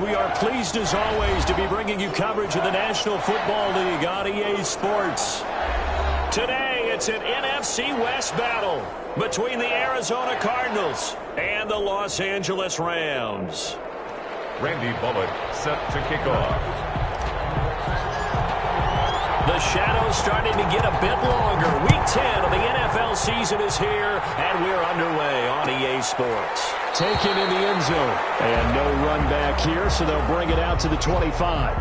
We are pleased as always to be bringing you coverage of the National Football League on EA Sports. Today, it's an NFC West battle between the Arizona Cardinals and the Los Angeles Rams. Randy Bullock set to kick off. The shadow's starting to get a bit longer. Week 10 of the NFL season is here, and we're underway on EA Sports. Taken in the end zone. And no run back here, so they'll bring it out to the 25.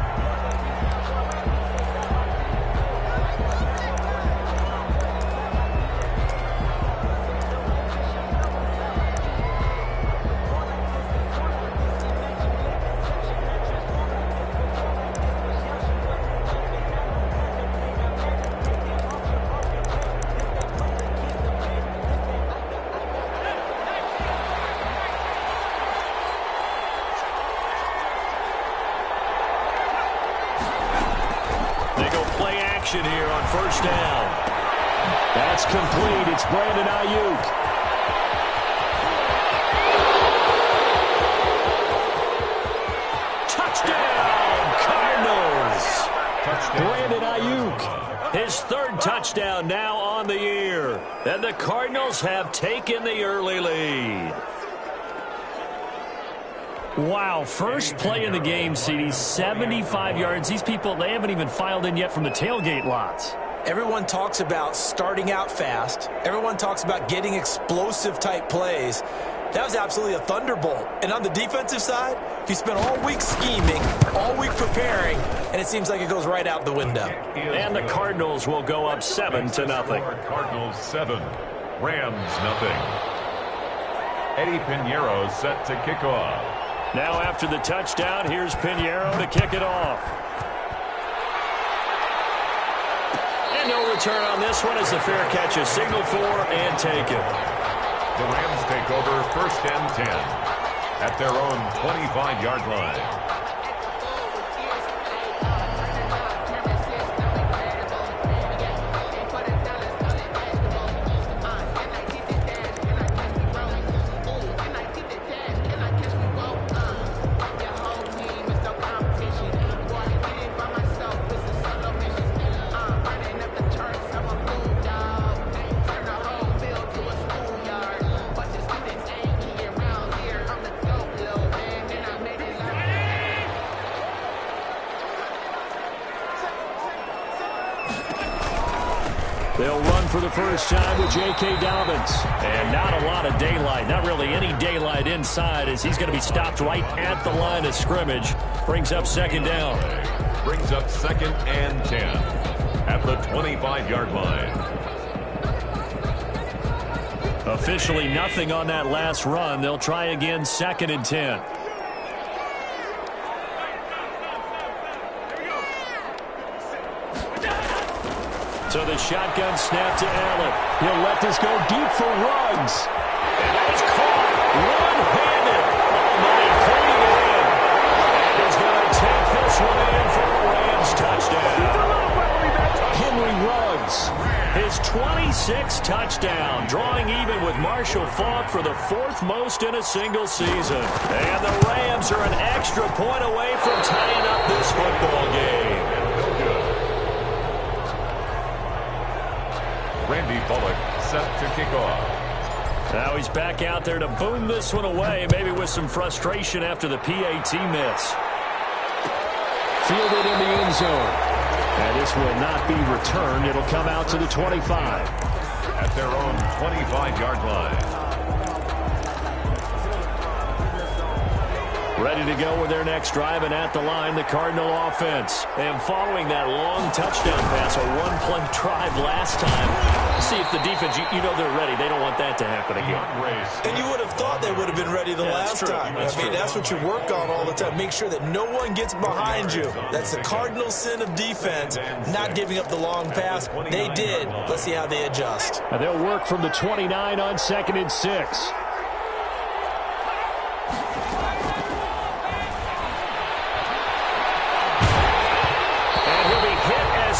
Here on first down. That's complete. It's Brandon Ayuk. Touchdown, Cardinals. Brandon Ayuk. His third touchdown now on the year. And the Cardinals have taken the early lead. Wow, first play in the game, CD, 75 yards. These people, they haven't even filed in yet from the tailgate lots. Everyone talks about starting out fast. Everyone talks about getting explosive-type plays. That was absolutely a thunderbolt. And on the defensive side, he spent all week scheming, all week preparing, and it seems like it goes right out the window. And the Cardinals will go up 7-0. Cardinals 7, Rams nothing. Eddie Pinheiro set to kick off. Now after the touchdown, here's Pinheiro to kick it off. And no return on this one as the fair catch is signaled for and taken. The Rams take over first and 10 at their own 25-yard line. They'll run for the first time with J.K. Dobbins. And not a lot of daylight, not really any daylight inside as he's going to be stopped right at the line of scrimmage. Brings up second down. Brings up second and 10 at the 25-yard line. Officially nothing on that last run. They'll try again second and 10. So the shotgun snap to Allen. He'll let this go deep for Ruggs. And that was caught one-handed. Oh, my, putting it in. And he's going to take this one in for a Rams touchdown. Henry Ruggs, his 26th touchdown, drawing even with Marshall Faulk for the fourth most in a single season. And the Rams are an extra point away from tying up this football game. Randy Bullock set to kick off. Now he's back out there to boom this one away, maybe with some frustration after the PAT miss. Fielded in the end zone. And this will not be returned. It'll come out to the 25. At their own 25-yard line. Ready to go with their next drive, and at the line, the Cardinal offense. And following that long touchdown pass, a one-play drive last time. See if the defense, you know they're ready. They don't want that to happen again. And you would have thought they would have been ready the last time. That's what you work on all the time. Make sure that no one gets behind you. That's the cardinal sin of defense, not giving up the long pass. They did. Let's see how they adjust. And they'll work from the 29 on second and 6.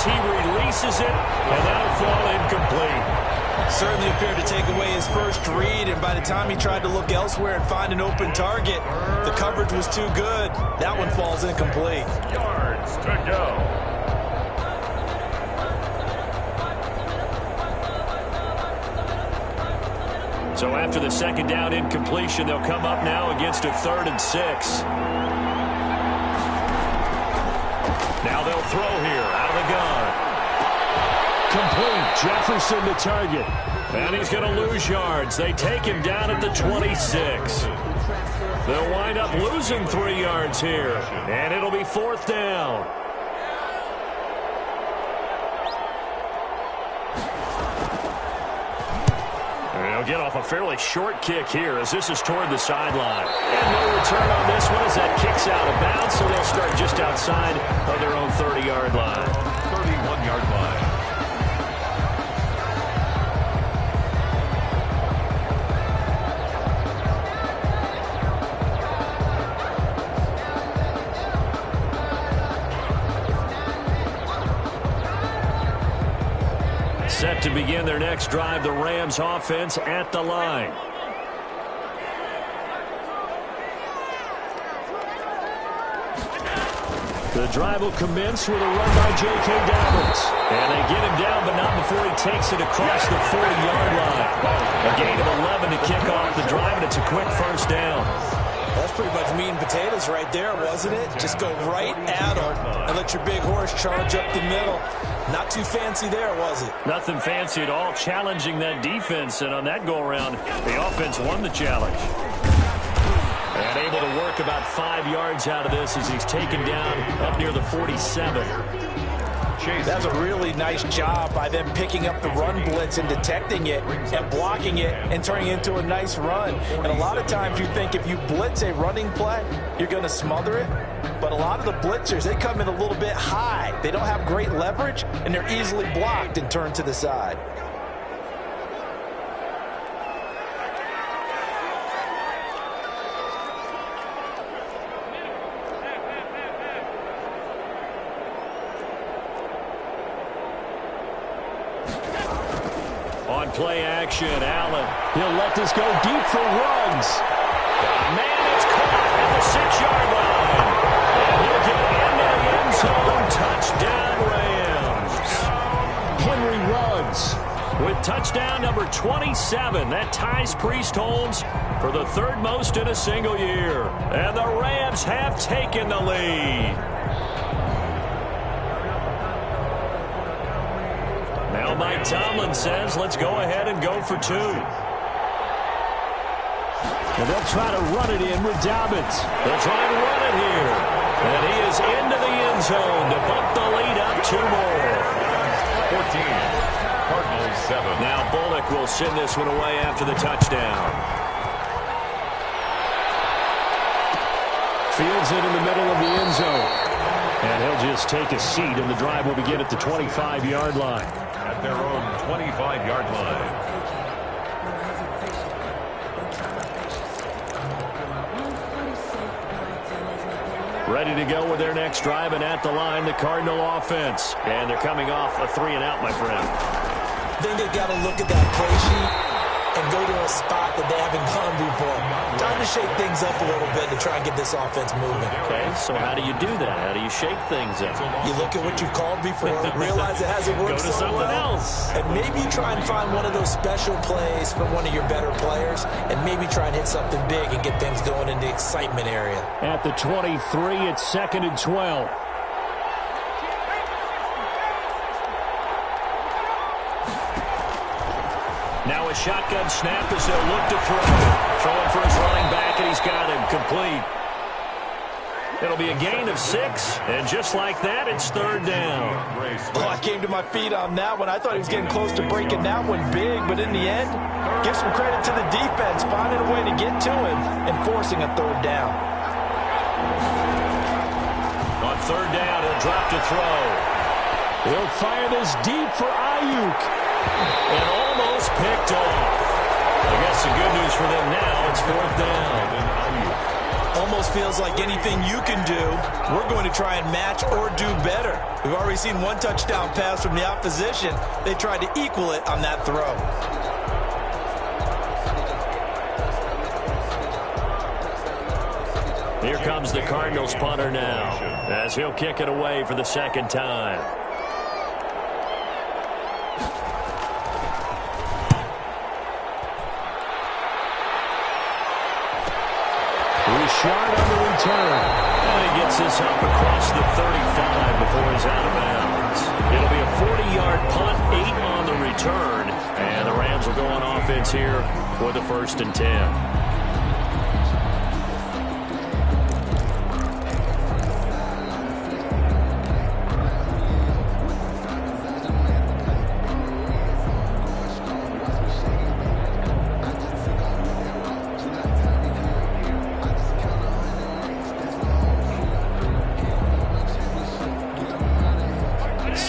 He releases it, and that'll fall incomplete. Certainly appeared to take away his first read, and by the time he tried to look elsewhere and find an open target, the coverage was too good. That one falls incomplete. Yards to go. So after the second down incompletion, they'll come up now against a 3rd and 6. Now they'll throw here out of the gun. Complete. Jefferson to target. And he's going to lose yards. They take him down at the 26. They'll wind up losing 3 yards here. And it'll be 4th down. They'll get off a fairly short kick here as this is toward the sideline. And no return on this one as that kicks out of bounds, so they'll start just outside of their own 30-yard line. 31-yard line. Set to begin their next drive, the Rams offense at the line. The drive will commence with a run by J.K. Dobbins. And they get him down, but not before he takes it across the 40-yard line. A gain of 11 to kick off the drive, and it's a quick first down. That's pretty much meat and potatoes right there, wasn't it? Just go right at them and let your big horse charge up the middle. Not too fancy there, was it? Nothing fancy at all, challenging that defense. And on that go-around, the offense won the challenge. And able to work about 5 yards out of this as he's taken down up near the 47. That's a really nice job by them picking up the run blitz and detecting it and blocking it and turning it into a nice run. And a lot of times you think if you blitz a running play, you're going to smother it. But a lot of the blitzers, they come in a little bit high. They don't have great leverage, and they're easily blocked and turned to the side. On play action, Allen. He'll let this go deep for Ruggs. Man, it's caught at the 6-yard line. And he'll get into the end zone. Touchdown, Rams. Henry Ruggs with touchdown number 27. That ties Priest Holmes for the 3rd most in a single year. And the Rams have taken the lead. Now Mike Tomlin says, let's go ahead and go for 2. And they'll try to run it in with Dobbins. They'll try and run it here. And he is into the end zone to bump the lead up 2 more. 14, Cardinals 7. Now Bullock will send this one away after the touchdown. Fields it in the middle of the end zone. And he'll just take a seat, and the drive will begin at the 25-yard line. At their own 25-yard line. Ready to go with their next drive, and at the line, the Cardinal offense. And they're coming off a 3-and-out, my friend. I think they've got to look at that play sheet and go to a spot that they haven't gone before. Time to shake things up a little bit to try and get this offense moving. Okay, so how do you do that? How do you shake things up? You look at what you called before, realize it hasn't worked Go to something else. And maybe try and find one of those special plays from one of your better players, and maybe try and hit something big and get things going in the excitement area. At the 23, it's 2nd and 12. Now a shotgun snap as they'll look to throw. Throwing for his running back, and he's got him complete. It'll be a gain of 6, and just like that, it's 3rd down. Oh, I came to my feet on that one. I thought he was getting close to breaking that one big, but in the end, give some credit to the defense, finding a way to get to him and forcing a 3rd down. On 3rd down, he'll drop to throw. He'll fire this deep for Ayuk. And almost picked off. I guess the good news for them now, it's 4th down. Almost almost feels like anything you can do, we're going to try and match or do better. We've already seen one touchdown pass from the opposition. They tried to equal it on that throw. Here comes the Cardinals punter now, as he'll kick it away for the second time. Richard on the return. And he gets this up across the 35 before he's out of bounds. It'll be a 40-yard punt, 8 on the return. And the Rams will go on offense here for the 1st and 10.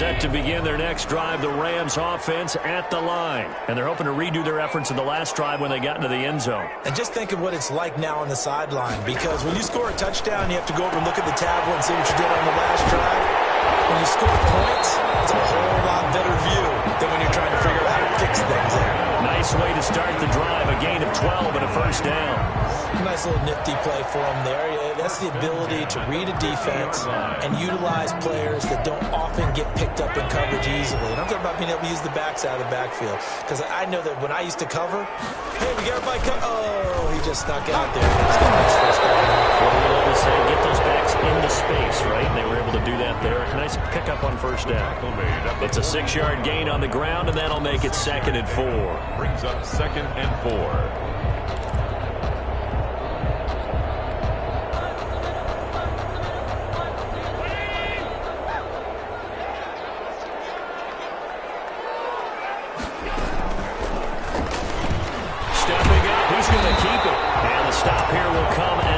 Set to begin their next drive, the Rams offense at the line. And they're hoping to redo their efforts in the last drive when they got into the end zone. And just think of what it's like now on the sideline, because when you score a touchdown, you have to go over and look at the tablet and see what you did on the last drive. When you score points, it's a whole lot better view than when you're trying to figure out how to fix things there. Nice way to start the drive, a gain of 12 and a first down. Nice little nifty play for him there. That's the ability to read a defense and utilize players that don't often get picked up in coverage easily. And I'm talking about being able to use the backside of the backfield. Because I know that when I used to cover, hey, we got everybody oh, he just snuck out there. He's got a nice first down. Well, we love to say, get those backs into space, right? And they were able to do that there. Nice pickup on first down. It's a 6-yard gain on the ground, and that'll make it 2nd and 4. Brings up 2nd and 4.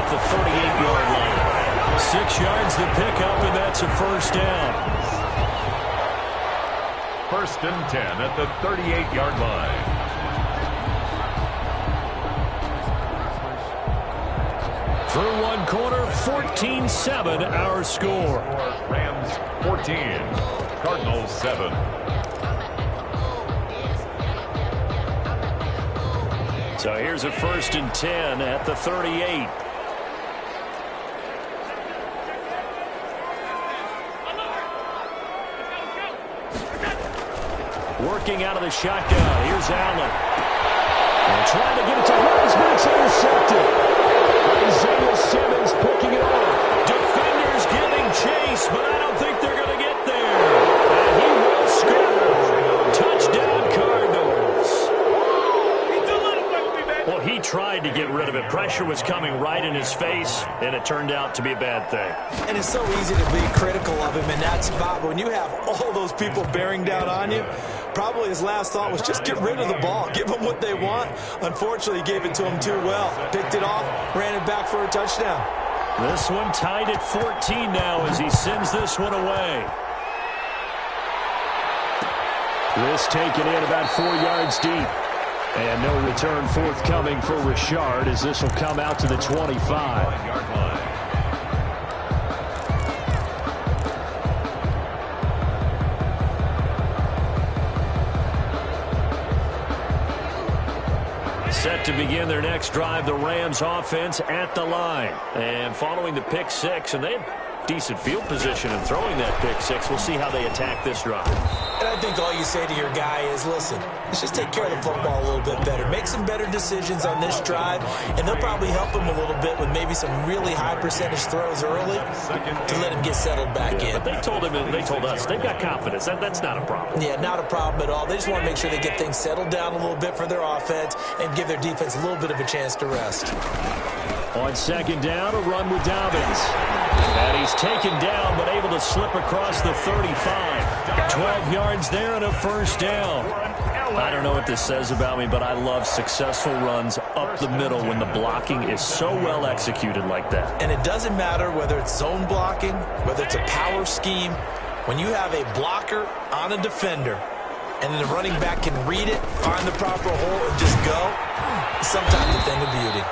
The 38-yard line. 6 yards to pick up, and that's a first down. 1st and 10 at the 38-yard line. Through one corner, 14-7 our score. Rams 14, Cardinals 7. So here's a 1st and 10 at the 38. Working out of the shotgun. Here's Allen. And trying to get it to Ruggs, but it's intercepted. Isaiah Simmons picking it off. Defenders giving chase, but I don't think they're going to get there. And he will score. Touchdown, Cardinals. Well, he tried to get rid of it. Pressure was coming right in his face, and it turned out to be a bad thing. And it's so easy to be critical of him in that spot. But when you have all those people bearing down on you, probably his last thought was just get rid of the ball. Give them what they want. Unfortunately, he gave it to them too well. Picked it off, ran it back for a touchdown. This one tied at 14 now as he sends this one away. This taken in about 4 yards deep. And no return forthcoming for Richard as this will come out to the 25. Set to begin their next drive, the Rams offense at the line. And following the pick six, and they had decent field position in throwing that pick six. We'll see how they attack this drive. And I think all you say to your guy is, listen, let's just take care of the football a little bit better. Make some better decisions on this drive, and they'll probably help him a little bit with maybe some really high percentage throws early to let him get settled back in. But they told him, and they told us, they've got confidence. That's not a problem. Yeah, not a problem at all. They just want to make sure they get things settled down a little bit for their offense and give their defense a little bit of a chance to rest. On second down, a run with Dobbins. And he's taken down, but able to slip across the 35. 12 yards there and a first down. I don't know what this says about me, but I love successful runs up the middle when the blocking is so well executed like that. And it doesn't matter whether it's zone blocking, whether it's a power scheme. When you have a blocker on a defender, and then the running back can read it, find the proper hole, and just go, sometimes a thing of beauty.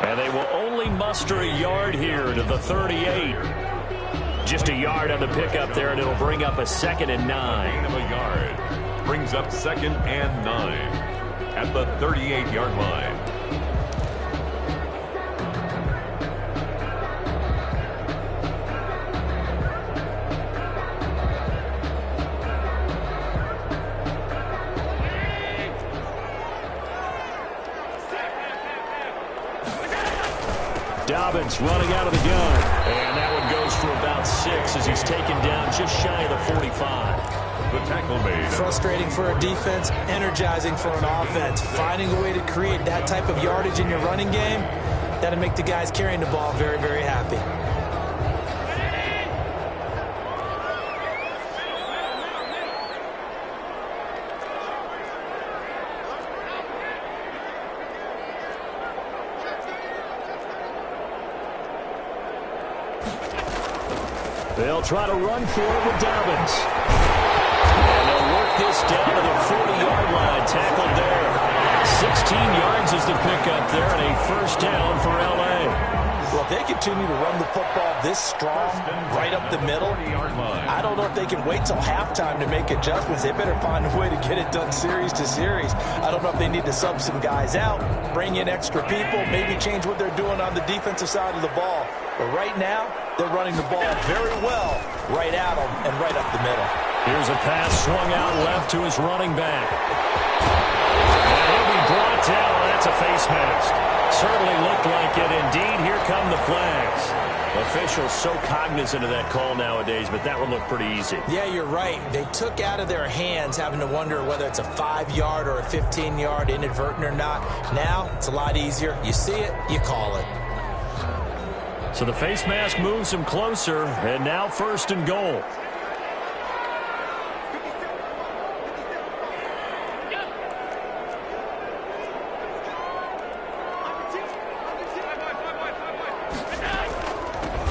And they will only muster a yard here to the 38. Just a yard on the pickup there, and it'll bring up a 2nd and 9. Gain of a yard brings up 2nd and 9 at the 38-yard line. Dobbins running out of the gun. And that one goes for about 6 as he's taken down just shy of the 45. The tackle made. Frustrating for a defense, energizing for an offense. Finding a way to create that type of yardage in your running game, that'll make the guys carrying the ball very, very happy. They'll try to run for it with Dobbins. And they'll work this down to the 40-yard line. Tackled there. 16 yards is the pickup there, and a first down for L.A. Well, if they continue to run the football this strong, right up the middle, I don't know if they can wait till halftime to make adjustments. They better find a way to get it done series to series. I don't know if they need to sub some guys out, bring in extra people, maybe change what they're doing on the defensive side of the ball. But right now, they're running the ball very well right at them and right up the middle. Here's a pass swung out left to his running back. And he'll be brought down. That's a face mask. Certainly looked like it. Indeed, here come the flags. Officials so cognizant of that call nowadays, but that one looked pretty easy. Yeah, you're right. They took out of their hands having to wonder whether it's a 5-yard or a 15-yard inadvertent or not. Now, it's a lot easier. You see it, you call it. So the face mask moves him closer, and now 1st and goal.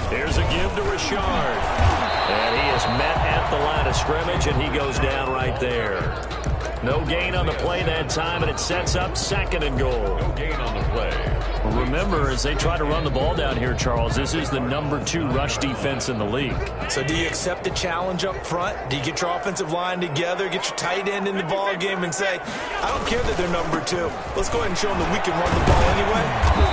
Here's a give to Richard. And he is met at the line of scrimmage, and he goes down right there. No gain on the play that time, and it sets up 2nd and goal. No gain on the play. Remember, as they try to run the ball down here, Charles, this is the #2 rush defense in the league. So do you accept the challenge up front? Do you get your offensive line together, get your tight end in the ball game and say, I don't care that they're #2. Let's go ahead and show them that we can run the ball anyway?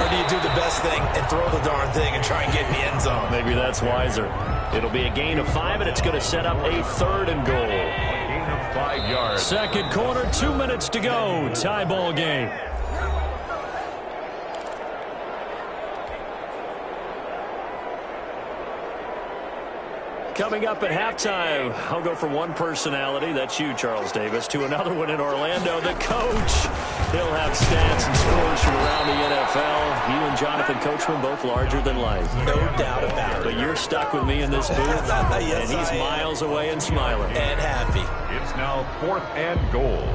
Or do you do the best thing and throw the darn thing and try and get in the end zone? Maybe that's wiser. It'll be a gain of 5, and it's going to set up a 3rd and goal. A gain of 5 yards. Second quarter, 2 minutes to go. Tie ball game. Coming up at halftime, I'll go from one personality, that's you, Charles Davis, to another one in Orlando, the coach. He'll have stats and scores from around the NFL. You and Jonathan Coachman, both larger than life. No doubt about it. But you're stuck with me in this booth, yes, and he's miles away and smiling. And happy. It's now 4th and goal.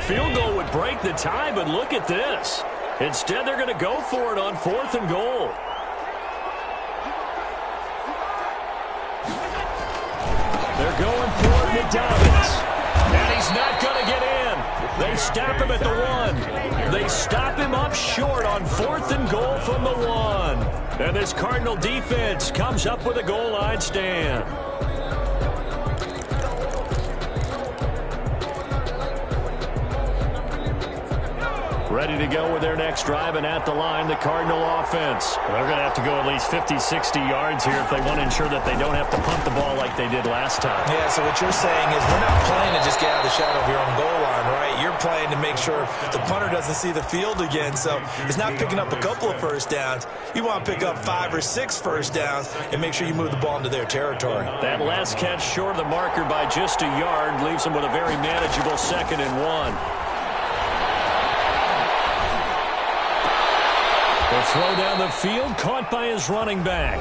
Field goal would break the tie, but look at this. Instead, they're going to go for it on 4th and goal. They're going for it with Dobbins. And he's not going to get in. They stop him at the 1. They stop him up short on 4th and goal from the 1. And this Cardinal defense comes up with a goal line stand. Ready to go with their next drive, and at the line, the Cardinal offense. They're going to have to go at least 50, 60 yards here if they want to ensure that they don't have to punt the ball like they did last time. Yeah, so what you're saying is we're not playing to just get out of the shadow of your own goal line, right? You're playing to make sure the punter doesn't see the field again. So it's not picking up a couple of first downs. You want to pick up 5 or 6 first downs and make sure you move the ball into their territory. That last catch short of the marker by just a yard leaves them with a very manageable 2nd and 1. The throw down the field, caught by his running back.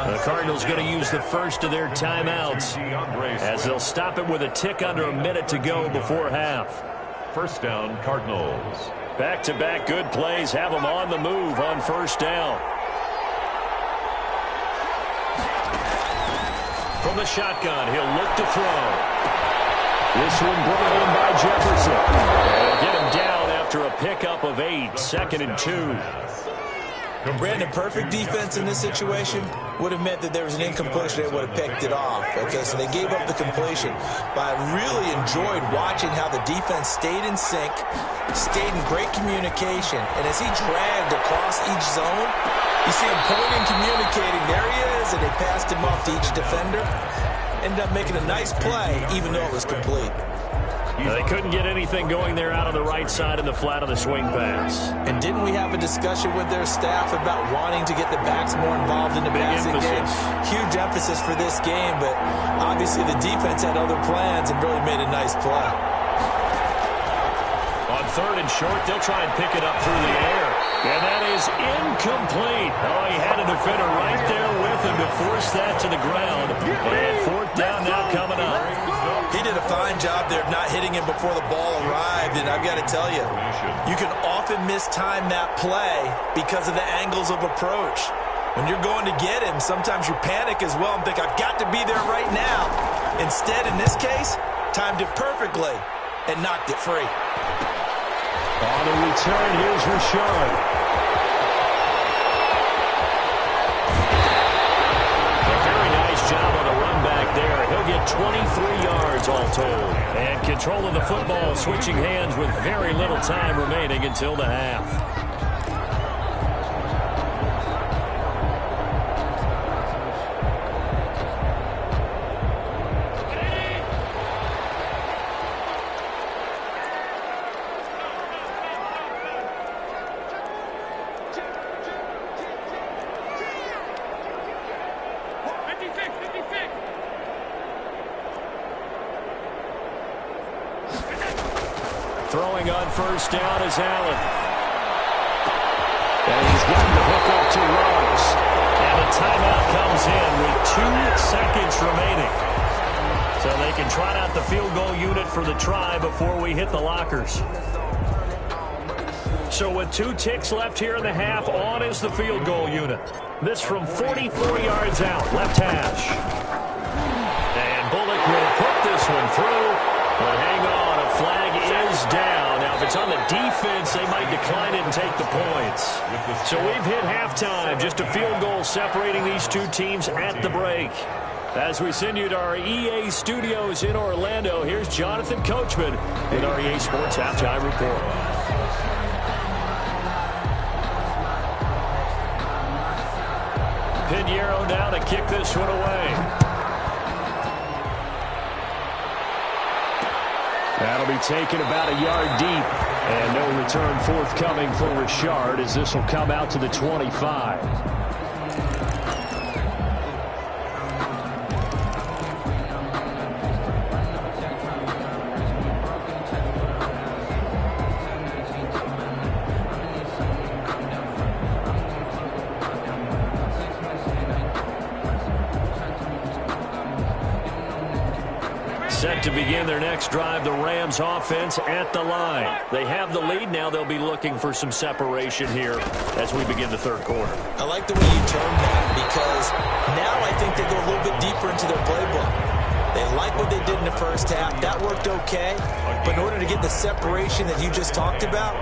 The Cardinals going to use the first of their timeouts as they'll stop it with a tick under a minute to go before half. First down, Cardinals. Back-to-back good plays have them on the move on first down. From the shotgun, he'll look to throw. This one brought in by Jefferson. They'll get him down after a pickup of 8, 2nd and 2. Brandon, perfect defense in this situation would have meant that there was an incompletion. They would have picked it off. Okay, so they gave up the completion. But I really enjoyed watching how the defense stayed in sync, stayed in great communication. And as he dragged across each zone, you see him pointing, communicating. There he is, and they passed him off to each defender. Ended up making a nice play, even though it was complete. They couldn't get anything going there out on the right side of the flat of the swing pass. And didn't we have a discussion with their staff about wanting to get the backs more involved in the passing game? Huge emphasis for this game, but obviously the defense had other plans and really made a nice play. On 3rd and short, they'll try and pick it up through the air. And that is incomplete. Oh, he had a defender right there with him to force that to the ground. And 4th down now coming up. He did a fine job there of not hitting him before the ball arrived, and I've got to tell you, you can often mistime that play because of the angles of approach. When you're going to get him, sometimes you panic as well and think, I've got to be there right now. Instead, in this case, timed it perfectly and knocked it free. On the return, here's Rashard. A very nice job on the run back there. He'll get 23 yards all told. And control of the football switching hands with very little time remaining until the half. Throwing on first down is Allen. And he's gotten the hook up to Ruggs. And a timeout comes in with 2 seconds remaining. So they can trot out the field goal unit for the try before we hit the lockers. So with 2 ticks left here in the half, on is the field goal unit. This from 44 yards out, left hash. And Bullock will put this one through. But hang on, a flag is down. Now, if it's on the defense, they might decline it and take the points. So we've hit halftime. Just a field goal separating these 2 teams at the break. As we send you to our EA studios in Orlando, here's Jonathan Coachman with our EA Sports Halftime Report. Pinheiro now to kick this one away. That'll be taken about a yard deep. And no return forthcoming for Rashard as this will come out to the 25. Set to begin their next drive, the Rams offense at the line. They have the lead. Now they'll be looking for some separation here as we begin the 3rd quarter. I like the way you termed that because now I think they go a little bit deeper into their playbook. They like what they did in the first half. That worked okay. But in order to get the separation that you just talked about,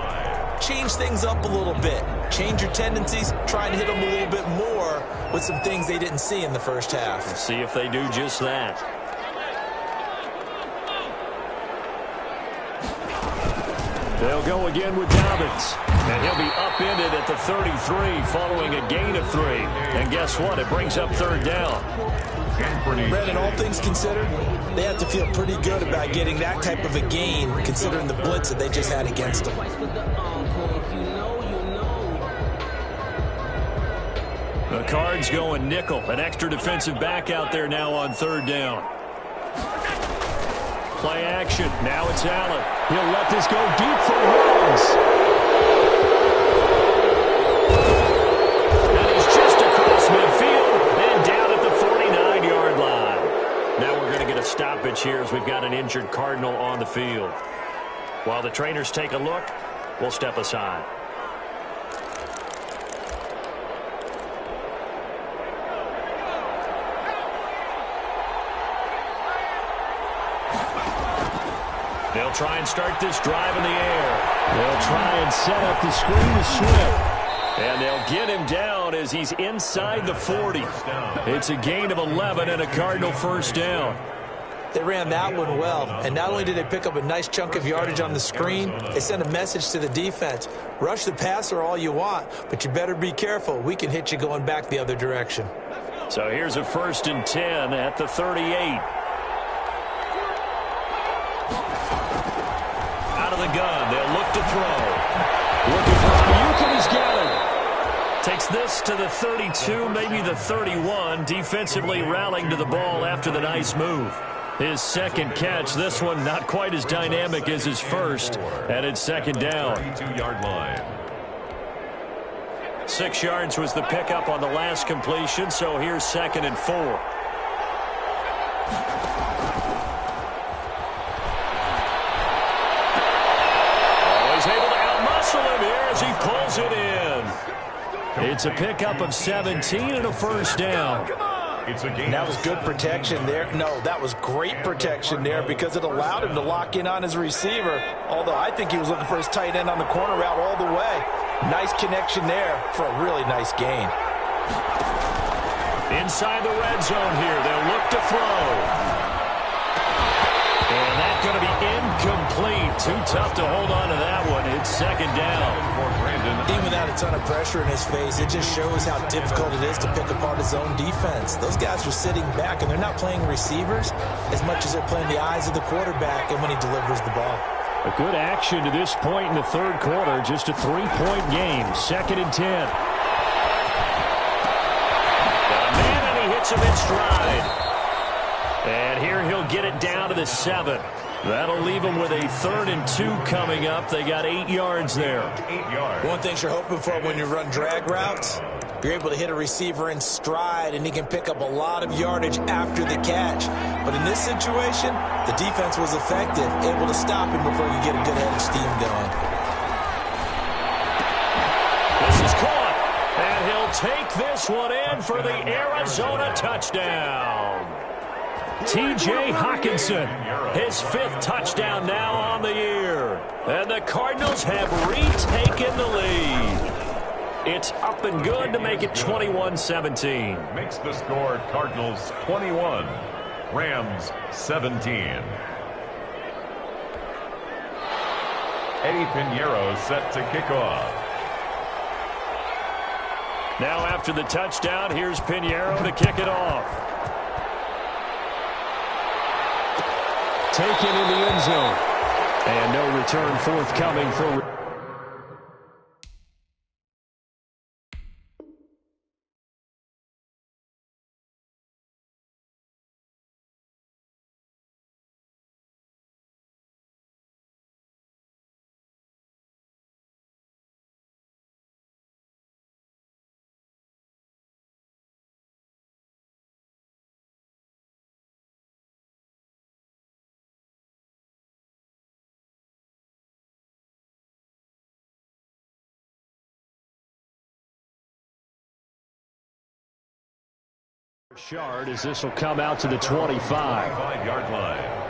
change things up a little bit. Change your tendencies. Try and hit them a little bit more with some things they didn't see in the first half. Let's see if they do just that. They'll go again with Dobbins. And he'll be upended at the 33 following a gain of 3. And guess what? It brings up 3rd down. Brandon, all things considered, they have to feel pretty good about getting that type of a gain considering the blitz that they just had against them. The Cards going nickel. An extra defensive back out there now on 3rd down. Play action. Now it's Allen. He'll let this go deep for Ruggs. And he's just across midfield and down at the 49-yard line. Now we're going to get a stoppage here as we've got an injured Cardinal on the field. While the trainers take a look, we'll step aside. They'll try and start this drive in the air. They'll try and set up the screen to Swift. And they'll get him down as he's inside the 40. It's a gain of 11 and a Cardinal first down. They ran that one well, and not only did they pick up a nice chunk of yardage on the screen, they sent a message to the defense. Rush the passer all you want, but you better be careful. We can hit you going back the other direction. So here's a 1st and 10 at the 38. Out of the gun, they'll look to throw. Looking for Ayuk, he's got it. Takes this to the 32, maybe the 31. Defensively rallying to the ball after the nice move. His second catch, this one not quite as dynamic as his first, and it's 2nd down. 32-yard line. 6 yards was the pickup on the last completion, so here's 2nd and 4. Always able to outmuscle him here as he pulls it in. It's a pickup of 17 and a first down. That was good protection there. No, that was great protection there because it allowed him to lock in on his receiver, although I think he was looking for his tight end on the corner route all the way. Nice connection there for a really nice gain. Inside the red zone here, they'll look to throw. And that's going to be incomplete. Too tough to hold on to that one. It's 2nd down. Even without a ton of pressure in his face, it just shows how difficult it is to pick apart his own defense. Those guys are sitting back, and they're not playing receivers as much as they're playing the eyes of the quarterback and when he delivers the ball. A good action to this point in the 3rd quarter. Just a 3-point game. 2nd and 10. Got a man, and he hits him in stride. And here he'll get it down to the 7. That'll leave him with a 3rd and 2 coming up. They got 8 yards there. 8 yards. One thing you're hoping for when you run drag routes, you're able to hit a receiver in stride, and he can pick up a lot of yardage after the catch. But in this situation, the defense was effective, able to stop him before you get a good head of steam going. This is caught, and he'll take this one in for the Arizona touchdown. T.J. Hawkinson, his 5th touchdown now on the year. And the Cardinals have retaken the lead. It's up and good to make it 21-17. Makes the score Cardinals 21, Rams 17. Eddie Pinheiro set to kick off. Now after the touchdown, here's Pinheiro to kick it off. Taken in the end zone. And no return forthcoming for... Shard as this will come out to the 25. 5-yard line.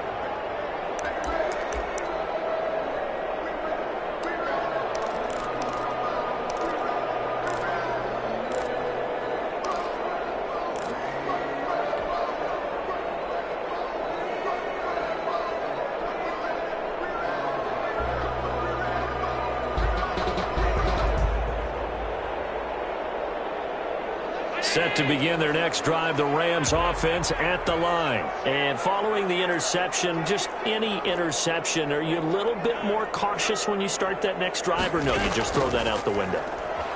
Set to begin their next drive, the Rams offense at the line. And following the interception, just any interception, are you a little bit more cautious when you start that next drive, or no, you just throw that out the window?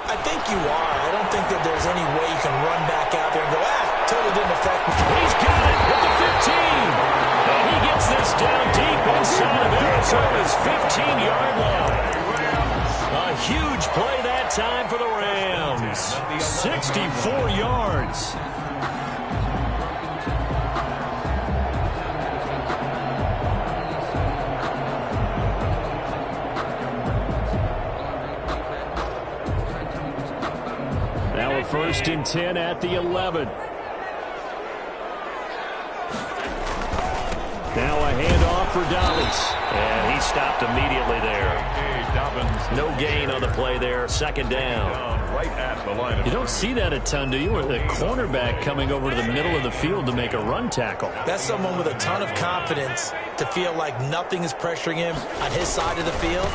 I think you are. I don't think that there's any way you can run back out there and go, totally didn't affect me. He's got it at the 15. And he gets this down deep inside of Arizona's 15-yard line. A huge play that time for the Rams. 64 yards. first and 10 at the 11. Now a handoff for Dobbins. And he stopped immediately there. No gain on the play there. Second down. Right at the line of you don't see that a ton, do you? With a cornerback coming over to the middle of the field to make a run tackle. That's someone with a ton of confidence to feel like nothing is pressuring him on his side of the field.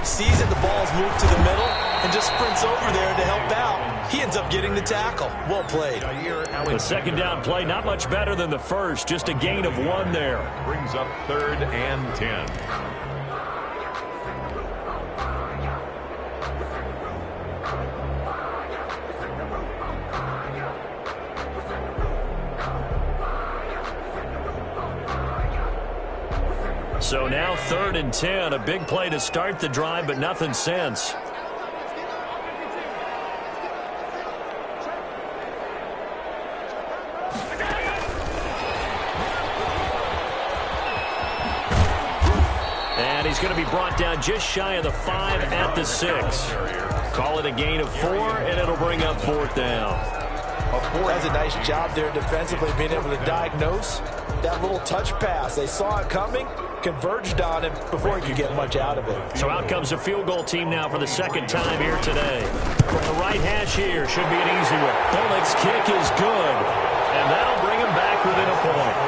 Sees that the ball's moved to the middle and just sprints over there to help out. He ends up getting the tackle. Well played. The second down play, not much better than the first. Just a gain of 1 there. Brings up 3rd and 10. So now 3rd and 10. A big play to start the drive, but nothing since. And he's going to be brought down just shy of the 5 at the 6. Call it a gain of 4, and it'll bring up 4th down. That's a nice job there defensively, being able to diagnose that little touch pass. They saw it coming, converged on him before he could get much out of it. So out comes the field goal team now for the second time here today. From the right hash here, should be an easy one. Bullock's kick is good, and that'll bring him back within a point.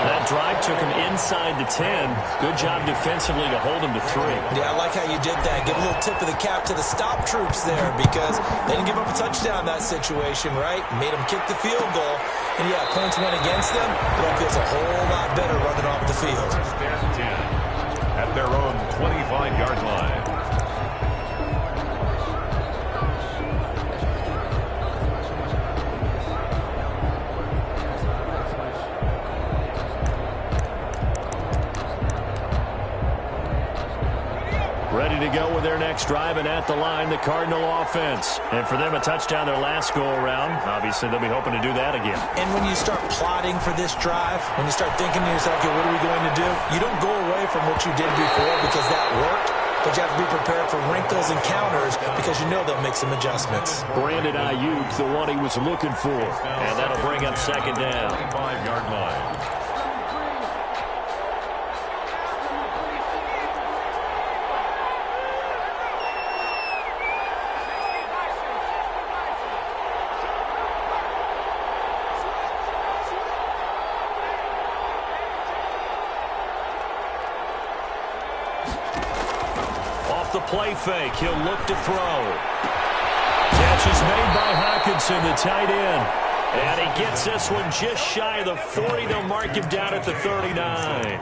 That drive took him inside the 10. Good job defensively to hold him to 3. Yeah, I like how you did that. Give a little tip of the cap to the stop troops there because they didn't give up a touchdown in that situation, right? Made them kick the field goal. And, yeah, points went against them. That feels a whole lot better running off the field. 10 at their own 25-yard line. Ready to go with their next drive, and at the line, the Cardinal offense. And for them, a touchdown their last go-around. Obviously, they'll be hoping to do that again. And when you start plotting for this drive, when you start thinking to yourself, okay, what are we going to do? You don't go away from what you did before because that worked, but you have to be prepared for wrinkles and counters because you know they'll make some adjustments. Brandon Ayuk, the one he was looking for. And that'll bring up second down. 25-yard line. The play fake. He'll look to throw. Catch is made by Hockenson, the tight end. And he gets this one just shy of the 40. They'll mark him down at the 39.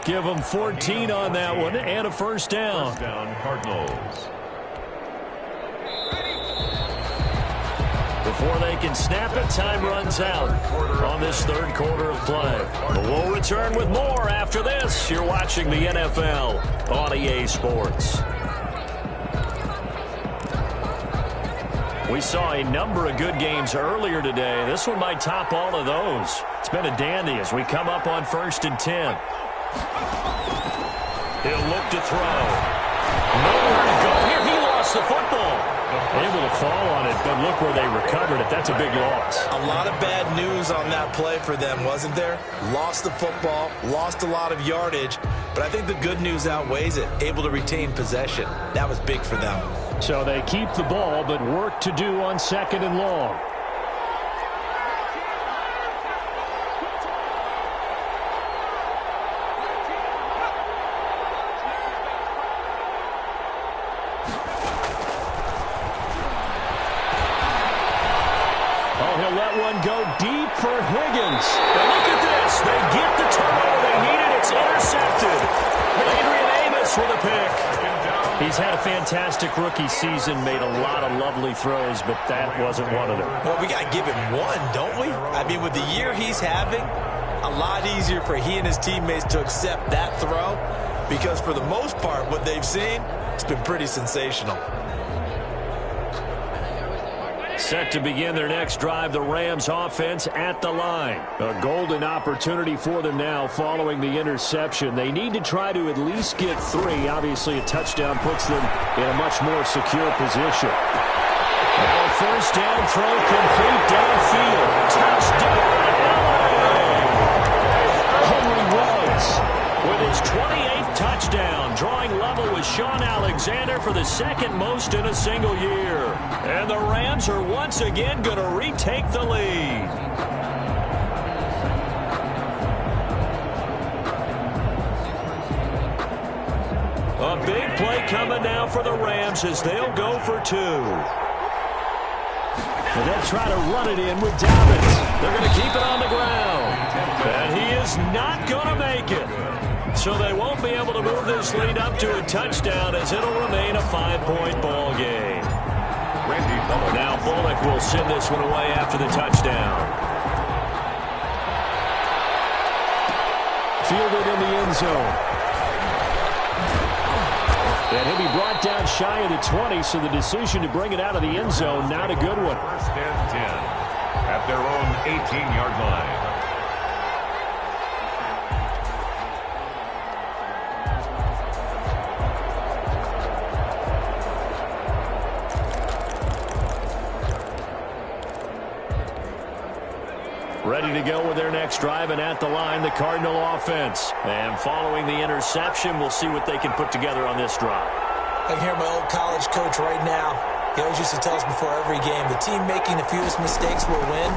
Give him 14 on that one and a first down. First down, Cardinals. Before they can snap it, time runs out on this third quarter of play. But we'll return with more after this. You're watching the NFL on EA Sports. We saw a number of good games earlier today. This one might top all of those. It's been a dandy as we come up on 1st and 10. He'll look to throw. Nowhere to go here. He lost the football. Able to fall on it, but look where they recovered it. That's a big loss. A lot of bad news on that play for them, wasn't there? Lost the football, lost a lot of yardage, but I think the good news outweighs it. Able to retain possession. That was big for them. So they keep the ball, but work to do on 2nd and long. Go deep for Higgins. And look at this. They get the turnover they needed. It's intercepted. Adrian Amos with a pick. He's had a fantastic rookie season, made a lot of lovely throws, but that wasn't one of them. Well, we got to give him one, don't we? I mean, with the year he's having, a lot easier for he and his teammates to accept that throw because for the most part, what they've seen, it's been pretty sensational. Set to begin their next drive, the Rams offense at the line. A golden opportunity for them now following the interception. They need to try to at least get 3. Obviously, a touchdown puts them in a much more secure position. Now a first down throw complete downfield. Touchdown, LA! Henry Ruggs with his 28th touchdown, drawing level with Sean Alexander for the second most in a single year. And the Rams are once again going to retake the lead. A big play coming now for the Rams as they'll go for two. And they'll try to run it in with Dobbins. They're going to keep it on the ground. And he is not going to make it. So they won't be able to move this lead up to a touchdown as it'll remain a 5-point ball game. Now Bullock will send this one away after the touchdown. Fielded in the end zone. And he'll be brought down shy of the 20, so the decision to bring it out of the end zone, not a good one. First and 10 at their own 18-yard line. Ready to go with their next drive, and at the line, the Cardinal offense. And following the interception, we'll see what they can put together on this drive. I can hear my old college coach right now. He always used to tell us before every game, the team making the fewest mistakes will win.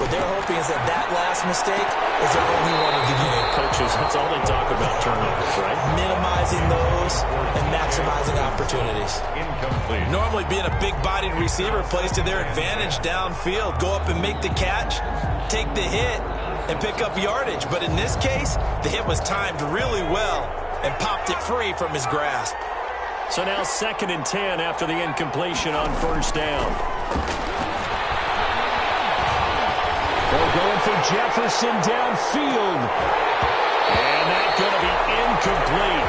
What they're hoping is that that last mistake is their only one of the game. Coaches, that's all they talk about, turnovers, right? Minimizing those and maximizing opportunities. Incomplete. Normally being a big-bodied receiver plays to their advantage downfield. Go up and make the catch, take the hit, and pick up yardage. But in this case, the hit was timed really well and popped it free from his grasp. So now 2nd and 10 after the incompletion on first down. They're going for Jefferson downfield. And that's going to be incomplete.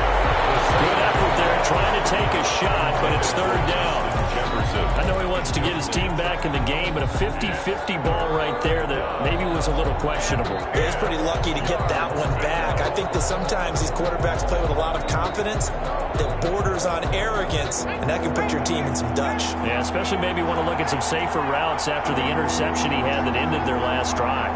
Good effort there trying to take a shot, but it's 3rd down. Jefferson. I know he wants to get his team back in the game, but a 50-50 ball right there that maybe was a little questionable. Yeah, he's pretty lucky to get that one back. I think that sometimes these quarterbacks play with a lot of confidence that borders on arrogance, and that can put your team in some Dutch. Yeah, especially maybe want to look at some safer routes after the interception he had that ended their last drive.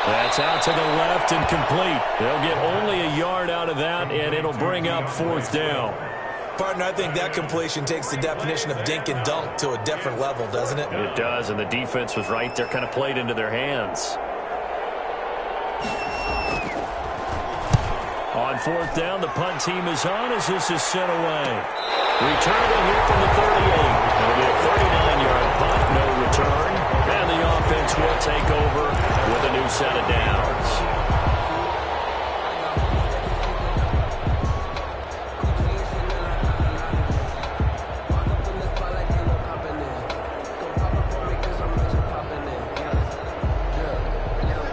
That's out to the left and complete. They'll get only a yard out of that, and it'll bring up 4th down. Partner, I think that completion takes the definition of dink and dunk to a different level, doesn't it? It does, and the defense was right there, kind of played into their hands. On 4th down, the punt team is on as this is sent away. Returnable here from the 38. It'll be a 39-yard punt, no return. And the offense will take over with a new set of downs.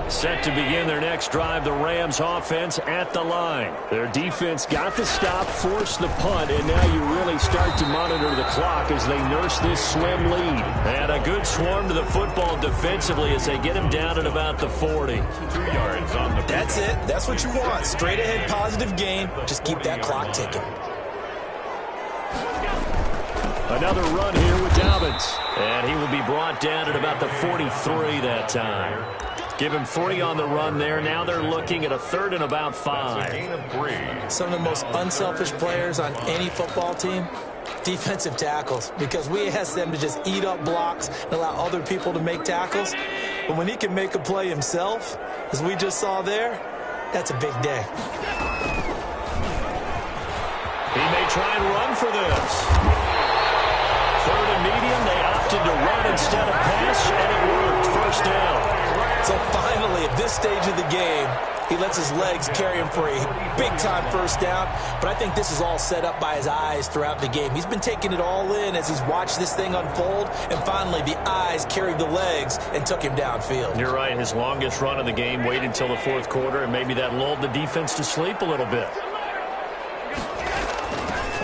Set to begin their next drive, the Rams offense at the line. Their defense got the stop, forced the punt, and now you really start to monitor the clock as they nurse this slim lead. And a good swarm to the football defensively as they get him down at about the 40. 2 yards on the... That's it. That's what you want. Straight ahead positive gain. Just keep that clock ticking. Another run here with Dobbins. And he will be brought down at about the 43 that time. Give him 3 on the run there. Now they're looking at a 3rd and about 5. Gain of 3. Some of the most unselfish players on any football team, defensive tackles, because we ask them to just eat up blocks and allow other people to make tackles. But when he can make a play himself, as we just saw there, that's a big day. He may try and run for this. 3rd and medium, they opted to run instead of pass, and it worked. First down. So finally, at this stage of the game, he lets his legs carry him for a big-time first down. But I think this is all set up by his eyes throughout the game. He's been taking it all in as he's watched this thing unfold. And finally, the eyes carried the legs and took him downfield. You're right. His longest run of the game waited until the 4th quarter, and maybe that lulled the defense to sleep a little bit.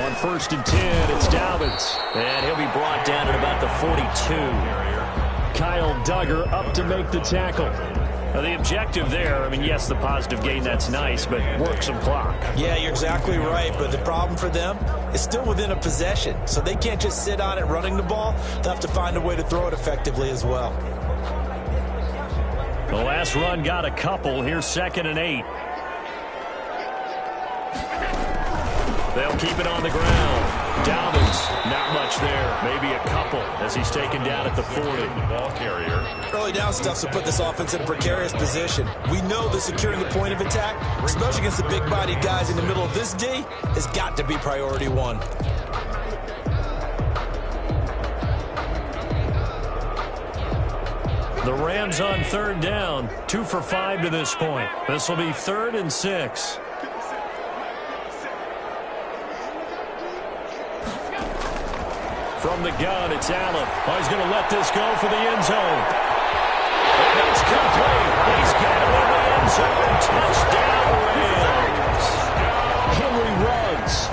On 1st and 10, it's Dobbins. And he'll be brought down at about the 42. Kyle Duggar up to make the tackle. The objective there, I mean, yes, the positive gain, that's nice, but work some clock. Yeah, you're exactly right, but the problem for them is still within a possession, so they can't just sit on it running the ball. They'll have to find a way to throw it effectively as well. The last run got a couple. Here's 2nd and 8. They'll keep it on the ground. Dalvin's not much there. Maybe a couple as he's taken down at the 40. The ball carrier. Early down stuff will put this offense in a precarious position. We know that securing the point of attack, especially against the big-bodied guys in the middle of this D, has got to be priority one. The Rams on 3rd down, 2 for 5 to this point. This will be 3rd and 6. From the gun, it's Allen. Oh, he's going to let this go for the end zone. And it's complete. He's got it in the end zone. Touchdown, Rams. Henry Ruggs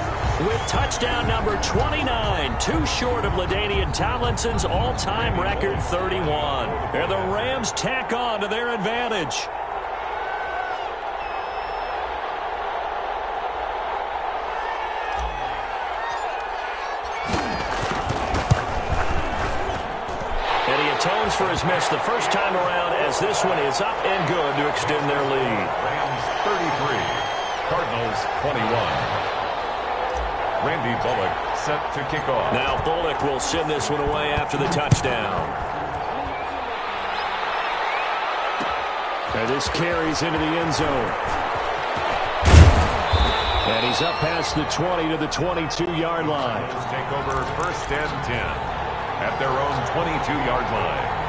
with touchdown number 29, too short of LaDainian Tomlinson's all-time record 31. And the Rams tack on to their advantage. Atones for his miss the first time around as this one is up and good to extend their lead. Rams 33, Cardinals 21. Randy Bullock set to kick off. Now Bullock will send this one away after the touchdown. And this carries into the end zone. And he's up past the 20 to the 22-yard line. Let's take over 1st and 10. At their own 22-yard line.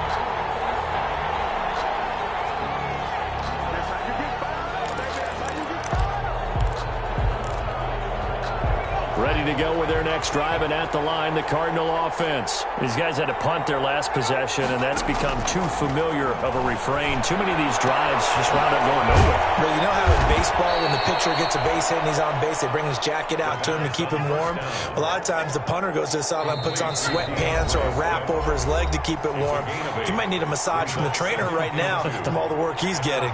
Ready to go with their next drive, and at the line, the Cardinal offense. These guys had to punt their last possession, and that's become too familiar of a refrain. Too many of these drives just wound up going nowhere. But you know how in baseball, when the pitcher gets a base hit and he's on base, they bring his jacket out to him to keep him warm? A lot of times the punter goes to the sideline, puts on sweatpants or a wrap over his leg to keep it warm. He might need a massage from the trainer right now from all the work he's getting.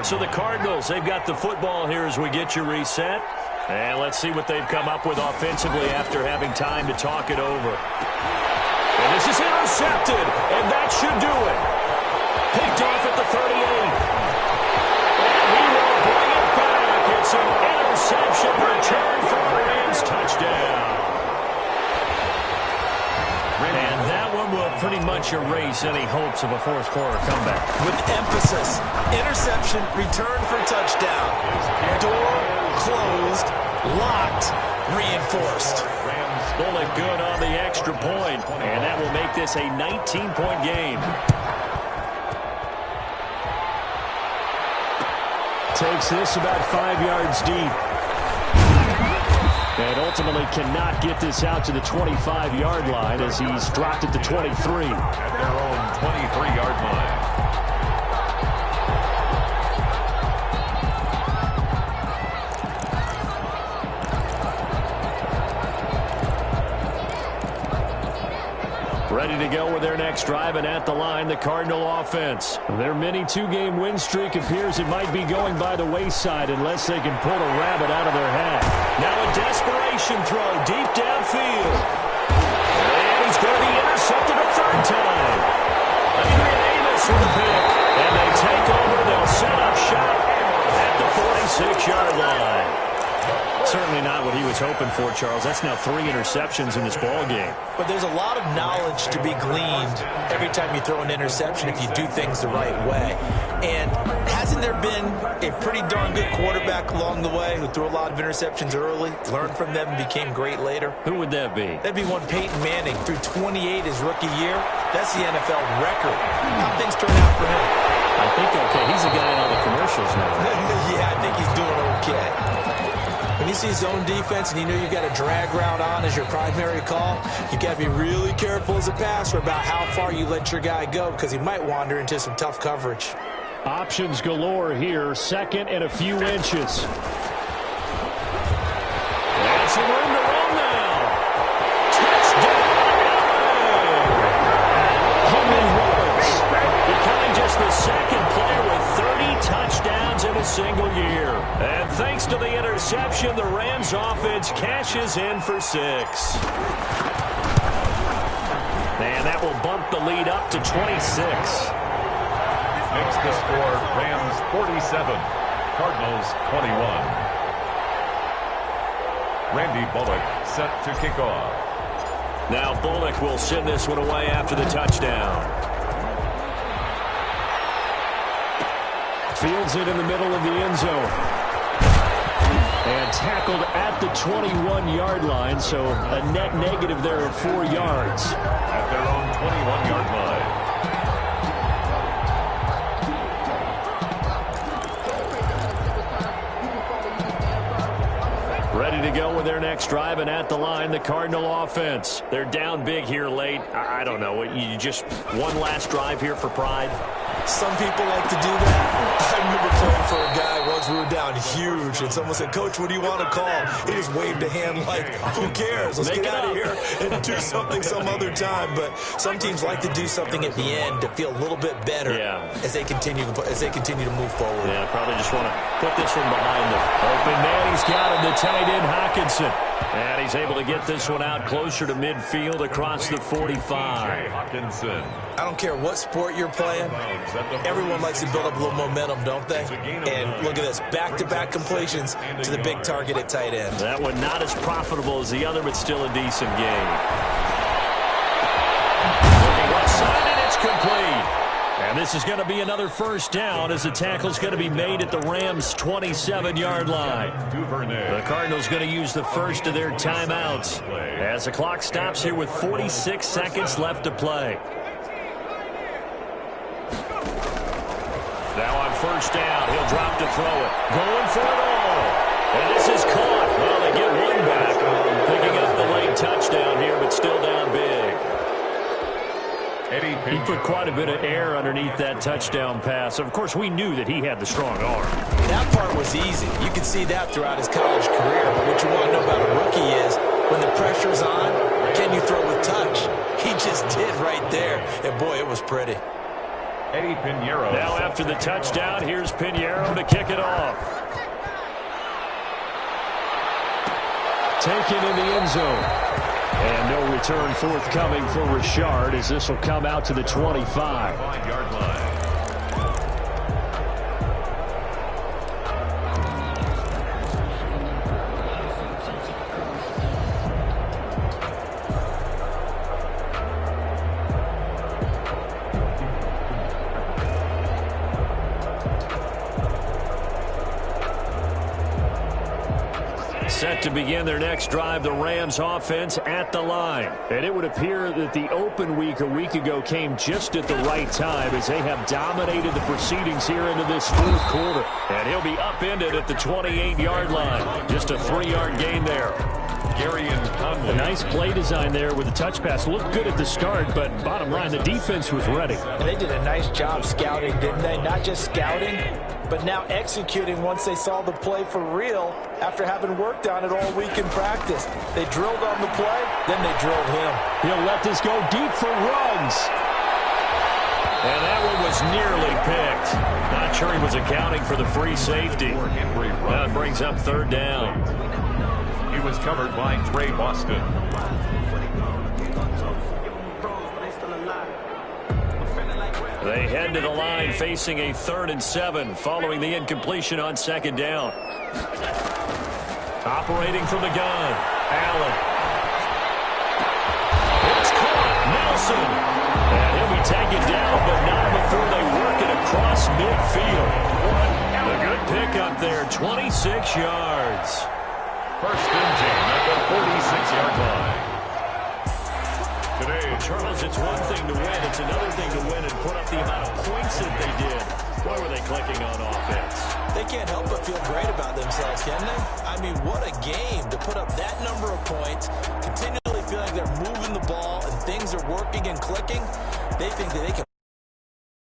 So the Cardinals, they've got the football here as we get you reset. And let's see what they've come up with offensively after having time to talk it over. And this is intercepted, and that should do it. Picked off at the 38. And he will bring it back. It's an interception return for a Rams touchdown. And that one will pretty much erase any hopes of a fourth-quarter comeback. With emphasis, interception, return for touchdown. Door closed, locked, reinforced. Bullock good on the extra point, and that will make this a 19-point game. Takes this about 5 yards deep. And ultimately cannot get this out to the 25-yard line as he's dropped it to 23. At their own 23-yard line. Ready to go with their next drive, and at the line, the Cardinal offense. Their mini two-game win streak appears it might be going by the wayside unless they can pull a rabbit out of their hat. Now a desperation throw deep downfield. And he's going to be intercepted a third time. Adrian Amos with the pick. And they take over. They'll set up shop at the 46-yard line. Certainly not what he was hoping for, Charles. That's now 3 interceptions in this ball game. But there's a lot of knowledge to be gleaned every time you throw an interception if you do things the right way. And hasn't there been a pretty darn good quarterback along the way who threw a lot of interceptions early, learned from them, and became great later? Who would that be? That'd be one Peyton Manning. Threw 28 his rookie year. That's the NFL record. How things turn out for him? I think okay. He's the guy in all the commercials now. Yeah, I think he's doing okay. When you see zone defense and you know you've got a drag route on as your primary call, you got to be really careful as a passer about how far you let your guy go because he might wander into some tough coverage. Options galore here. 2nd and a few inches. And some room to run now. Touchdown! Henry Ruggs becoming just the second player with single year. And thanks to the interception, the Rams offense cashes in for 6. And that will bump the lead up to 26. Makes the score Rams 47, Cardinals 21. Randy Bullock set to kick off. Now Bullock will send this one away after the touchdown. Fields it in the middle of the end zone. And tackled at the 21-yard line, so a net negative there of 4 yards. At their own 21-yard line. Ready to go with their next drive, and at the line, the Cardinal offense. They're down big here late. I don't know. You just one last drive here for pride? Some people like to do that. I remember playing for a guy once. We were down huge, and someone said, "Coach, what do you want to call?" He just waved a hand like, who cares? Let's get out of here and do something some other time. But some teams like to do something at the end to feel a little bit better as they continue to move forward. Yeah, probably just want to put this one behind them. Open man, he's got him, the tight end, Hockenson. And he's able to get this one out closer to midfield across the 45. Hockenson. I don't care what sport you're playing. Everyone likes to build up a little momentum, don't they? And look at this, back-to-back completions to the big target at tight end. That one not as profitable as the other, but still a decent game. Looking left side, and it's complete. And this is going to be another first down as the tackle's going to be made at the Rams' 27-yard line. The Cardinals going to use the first of their timeouts as the clock stops here with 46 seconds left to play. Now on first down, he'll drop to throw it. Going for it all. And this is caught. Well, they get one back. Picking up the late touchdown here, but still down big. He put quite a bit of air underneath that touchdown pass. Of course, we knew that he had the strong arm. That part was easy. You can see that throughout his college career. But what you want to know about a rookie is when the pressure's on, can you throw with touch? He just did right there. And, boy, it was pretty. Eddie Pinheiro. Now after the touchdown, here's Pinheiro to kick it off. Taken in the end zone. And no return forthcoming for Richard as this will come out to the 25-yard line. Set to begin their next drive, the Rams offense at the line. And it would appear that the open week a week ago came just at the right time as they have dominated the proceedings here into this fourth quarter. And he'll be upended at the 28-yard line. Just a 3-yard gain there. Gary and Conley. A nice play design there with the touch pass. Looked good at the start, but bottom line, the defense was ready. And they did a nice job scouting, didn't they? Not just scouting, but now executing once they saw the play for real after having worked on it all week in practice. They drilled on the play, then they drilled him. He'll let this go deep for Ruggs. And that one was nearly picked. Not sure he was accounting for the free safety. That brings up third down. He was covered by Trey Boston. They head to the line facing a 3rd and 7 following the incompletion on second down. Operating from the gun, Allen. It's caught, Nelson. And he'll be taken down, but not before they work it across midfield. A good pickup there, 26 yards. First and 10 at the 46-yard line. Today, Charles, it's one thing to win. It's another thing to win and put up the amount of points that they did. Why were they clicking on offense? They can't help but feel great about themselves, can they? I mean, what a game to put up that number of points, continually feel like they're moving the ball and things are working and clicking. They think that they can